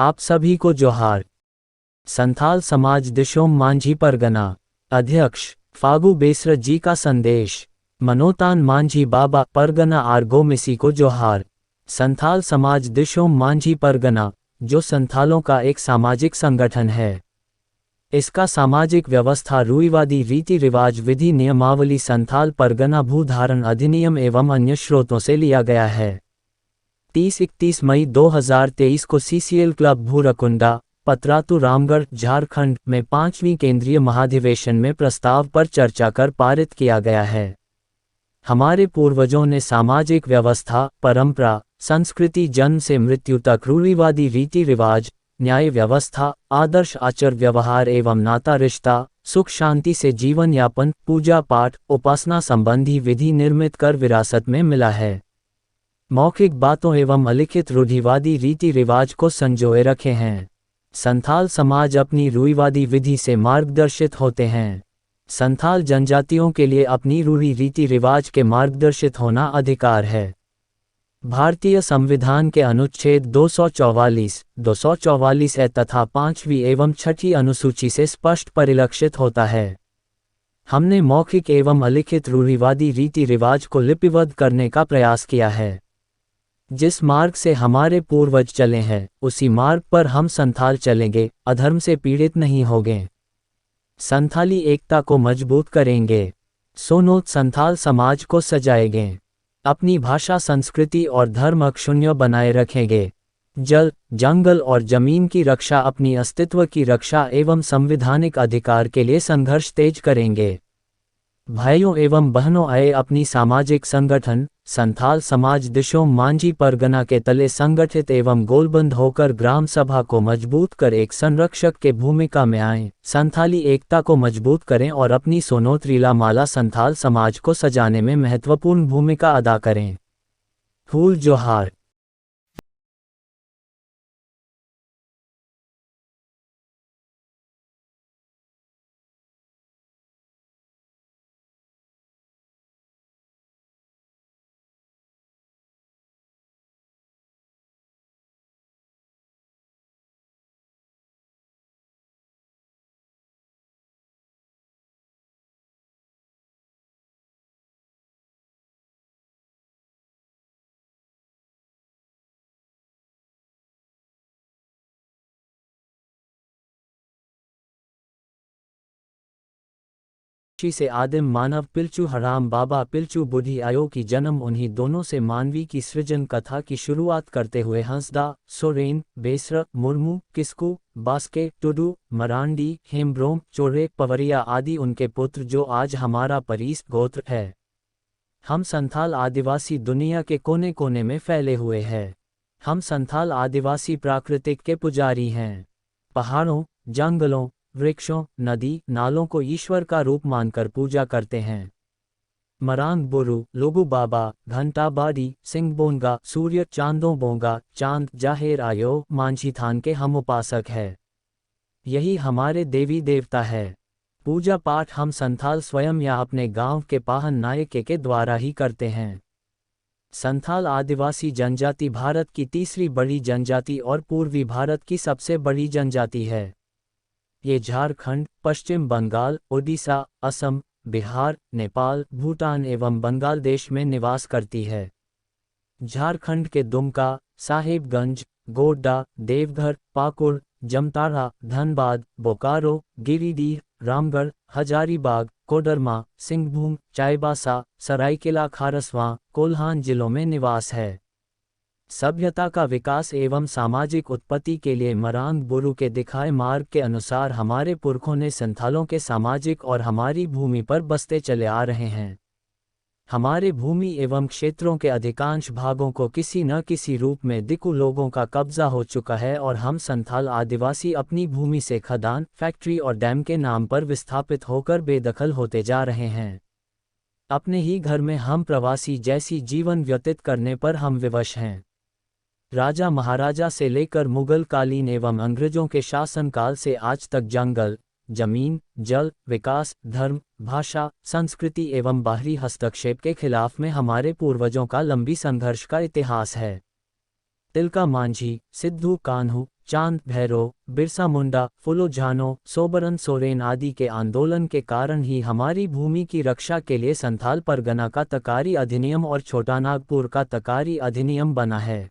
आप सभी को जोहार। संथाल समाज दिशोम मांझी परगना अध्यक्ष फागू बेसरा जी का संदेश। मनोतान मांझी बाबा परगना आरगो मिसी को जोहार। संथाल समाज दिशोम मांझी परगना, जो संथालों का एक सामाजिक संगठन है, इसका सामाजिक व्यवस्था रूढ़िवादी रीति रिवाज विधि नियमावली संथाल परगना भूधारण अधिनियम एवं अन्य स्रोतों से लिया गया है। 30-31 मई 2023 को सीसीएल क्लब भूरकुंडा, पतरातू रामगढ़, झारखंड में 5वीं केंद्रीय महाधिवेशन में प्रस्ताव पर चर्चा कर पारित किया गया है। हमारे पूर्वजों ने सामाजिक व्यवस्था, परंपरा, संस्कृति जन्म से मृत्यु तक रूढ़िवादी रीति रिवाज, न्याय व्यवस्था, आदर्श आचार व्यवहार एवं नाता रिश्ता, सुख शांति से जीवन यापन, पूजा पाठ, उपासना संबंधी विधि निर्मित कर विरासत में मिला है। मौखिक बातों एवं अलिखित रूढ़िवादी रीति रिवाज को संजोए रखे हैं। संथाल समाज अपनी रूढ़िवादी विधि से मार्गदर्शित होते हैं। संथाल जनजातियों के लिए अपनी रूढ़ी रीति रिवाज के मार्गदर्शित होना अधिकार है। भारतीय संविधान के अनुच्छेद 244, 244 ए तथा 5वीं एवं 6ठी अनुसूची से स्पष्ट परिलक्षित होता है। हमने मौखिक एवं अलिखित रूढ़िवादी रीति रिवाज को लिपिबद्ध करने का प्रयास किया है। जिस मार्ग से हमारे पूर्वज चले हैं, उसी मार्ग पर हम संथाल चलेंगे, अधर्म से पीड़ित नहीं होंगे, संथाली एकता को मजबूत करेंगे, सोनोत संथाल समाज को सजाएंगे, अपनी भाषा संस्कृति और धर्म अक्षुण्य बनाए रखेंगे, जल, जंगल और जमीन की रक्षा, अपनी अस्तित्व की रक्षा एवं संवैधानिक अधिकार के लिए संघर्ष तेज करेंगे। भाइयों एवं बहनों, आए अपनी सामाजिक संगठन संथाल समाज दिशोम मांझी परगना के तले संगठित एवं गोलबंद होकर ग्राम सभा को मजबूत कर एक संरक्षक के भूमिका में आएं, संथाली एकता को मजबूत करें और अपनी सोनोत रीला माला संथाल समाज को सजाने में महत्वपूर्ण भूमिका अदा करें। फूल जोहार। से आदिम मानव पिलचू हराम बाबा पिलचू बुढ़ी आयो की जन्म, उन्हीं दोनों से मानवी की सृजन कथा की शुरुआत करते हुए हंसदा, सोरेन, बेसरा, मुर्मू, किस्कू, बास्के, टुडू, मरांडी, हेम्ब्रोम, चोरे, पवरिया आदि उनके पुत्र जो आज हमारा परीस गोत्र है। हम संथाल आदिवासी दुनिया के कोने कोने में फैले हुए हैं। हम संथाल आदिवासी प्राकृतिक के पुजारी हैं। पहाड़ों, जंगलों, वृक्षों, नदी, नालों को ईश्वर का रूप मानकर पूजा करते हैं। मरांग बुरु, लोगू बाबा, घंटा बाड़ी, सिंह बोंगा, सूर्य चांदों बोंगा, चांद, जाहेर आयो, मांझी थान के हम उपासक है। यही हमारे देवी देवता है। पूजा पाठ हम संथाल स्वयं या अपने गांव के पाहन नायक के द्वारा ही करते हैं। संथाल आदिवासी जनजाति भारत की तीसरी बड़ी जनजाति और पूर्वी भारत की सबसे बड़ी जनजाति है। ये झारखंड, पश्चिम बंगाल, ओडिशा, असम, बिहार, नेपाल, भूटान एवं बंगाल देश में निवास करती है। झारखंड के दुमका, साहेबगंज, गोड्डा, देवघर, पाकुड़, जमताड़ा, धनबाद, बोकारो, गिरिडीह, रामगढ़, हजारीबाग, कोडरमा, सिंहभूम, चाईबासा, सरायकेला खारसवां, कोल्हान जिलों में निवास है। सभ्यता का विकास एवं सामाजिक उत्पत्ति के लिए मरांग बुरु के दिखाए मार्ग के अनुसार हमारे पुरखों ने संथालों के सामाजिक और हमारी भूमि पर बसते चले आ रहे हैं। हमारे भूमि एवं क्षेत्रों के अधिकांश भागों को किसी न किसी रूप में दिकू लोगों का कब्जा हो चुका है और हम संथाल आदिवासी अपनी भूमि से खदान, फैक्ट्री और डैम के नाम पर विस्थापित होकर बेदखल होते जा रहे हैं। अपने ही घर में हम प्रवासी जैसी जीवन व्यतीत करने पर हम विवश हैं। राजा महाराजा से लेकर मुगल कालीन एवं अंग्रेजों के शासनकाल से आज तक जंगल, जमीन, जल, विकास, धर्म, भाषा, संस्कृति एवं बाहरी हस्तक्षेप के खिलाफ में हमारे पूर्वजों का लंबी संघर्ष का इतिहास है। तिलका मांझी, सिद्धू कान्हू, चांद भैरो, बिरसा मुंडा, फुलो झानो, सोबरन सोरेन आदि के आंदोलन के कारण ही हमारी भूमि की रक्षा के लिए संथाल परगना का तकारी अधिनियम और छोटानागपुर का तकारी अधिनियम बना है।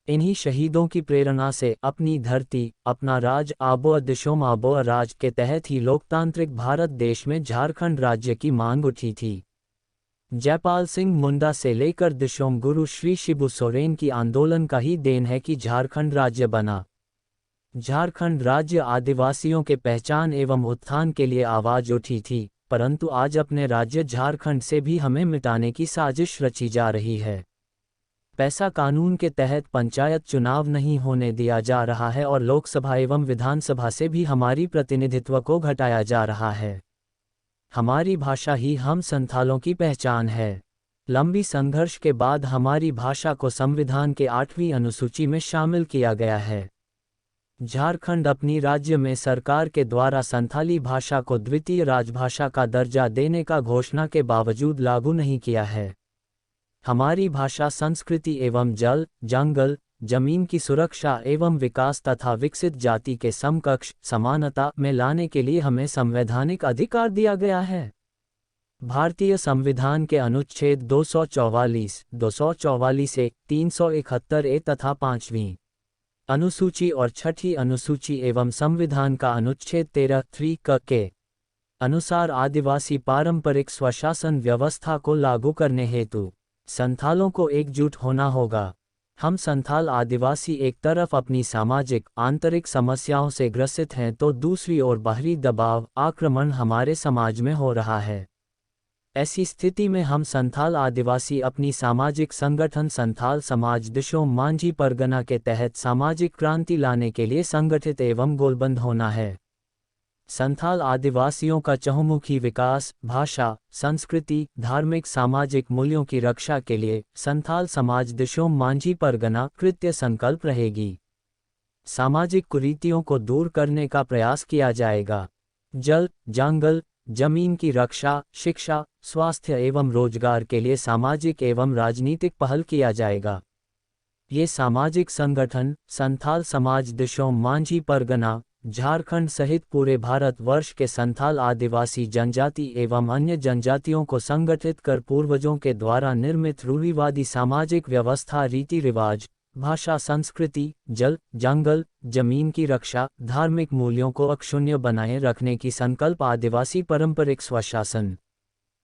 इन्हीं शहीदों की प्रेरणा से अपनी धरती, अपना राज, आबो दिशोम आबो राज के तहत ही लोकतांत्रिक भारत देश में झारखंड राज्य की मांग उठी थी। जयपाल सिंह मुंडा से लेकर दिशोम गुरु श्री शिबू सोरेन की आंदोलन का ही देन है कि झारखंड राज्य बना। झारखंड राज्य आदिवासियों के पहचान एवं उत्थान के लिए आवाज उठी थी, परंतु आज अपने राज्य झारखंड से भी हमें मिटाने की साजिश रची जा रही है। पैसा कानून के तहत पंचायत चुनाव नहीं होने दिया जा रहा है और लोकसभा एवं विधानसभा से भी हमारी प्रतिनिधित्व को घटाया जा रहा है। हमारी भाषा ही हम संथालों की पहचान है। लंबी संघर्ष के बाद हमारी भाषा को संविधान के 8वीं अनुसूची में शामिल किया गया है। झारखंड अपनी राज्य में सरकार के द्वारा संथाली भाषा को द्वितीय राजभाषा का दर्जा देने का घोषणा के बावजूद लागू नहीं किया है। हमारी भाषा संस्कृति एवं जल, जंगल, जमीन की सुरक्षा एवं विकास तथा विकसित जाति के समकक्ष समानता में लाने के लिए हमें संवैधानिक अधिकार दिया गया है। भारतीय संविधान के अनुच्छेद 244, 244 ए, 371 ए तथा 5वीं अनुसूची और 6ठी अनुसूची एवं संविधान का अनुच्छेद 13 क के अनुसार आदिवासी पारंपरिक स्वशासन व्यवस्था को लागू करने हेतु संथालों को एकजुट होना होगा। हम संथाल आदिवासी एक तरफ अपनी सामाजिक आंतरिक समस्याओं से ग्रसित हैं तो दूसरी ओर बाहरी दबाव, आक्रमण हमारे समाज में हो रहा है। ऐसी स्थिति में हम संथाल आदिवासी अपनी सामाजिक संगठन संथाल समाज दिशोम मांझी परगना के तहत सामाजिक क्रांति लाने के लिए संगठित एवं गोलबंद होना है। संथाल आदिवासियों का चहुमुखी विकास, भाषा, संस्कृति, धार्मिक सामाजिक मूल्यों की रक्षा के लिए संथाल समाज दिशोम मांझी परगना कृत्य संकल्प रहेगी। सामाजिक कुरीतियों को दूर करने का प्रयास किया जाएगा। जल, जंगल, जमीन की रक्षा, शिक्षा, स्वास्थ्य एवं रोजगार के लिए सामाजिक एवं राजनीतिक पहल किया जाएगा। ये सामाजिक संगठन संथाल समाज दिशोम मांझी परगना झारखंड सहित पूरे भारतवर्ष के संथाल आदिवासी जनजाति एवं अन्य जनजातियों को संगठित कर पूर्वजों के द्वारा निर्मित रूढ़िवादी सामाजिक व्यवस्था, रीति रिवाज, भाषा, संस्कृति, जल, जंगल, जमीन की रक्षा, धार्मिक मूल्यों को अक्षुण्य बनाए रखने की संकल्प आदिवासी पारंपरिक स्वशासन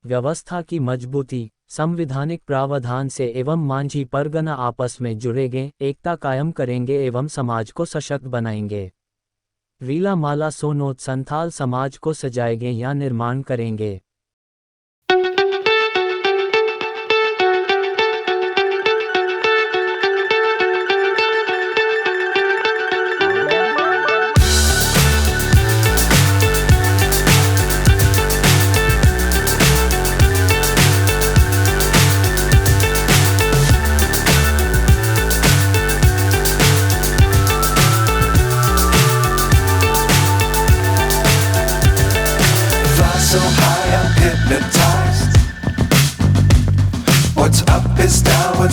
व्यवस्था की मजबूती, संविधानिक प्रावधान से एवं मांझी परगना आपस में जुड़ेंगे, एकता कायम करेंगे एवं समाज को सशक्त बनाएंगे। रीला माला सोनोत संथाल समाज को सजाएंगे या निर्माण करेंगे। So high, I'm hypnotized. What's up is down, what's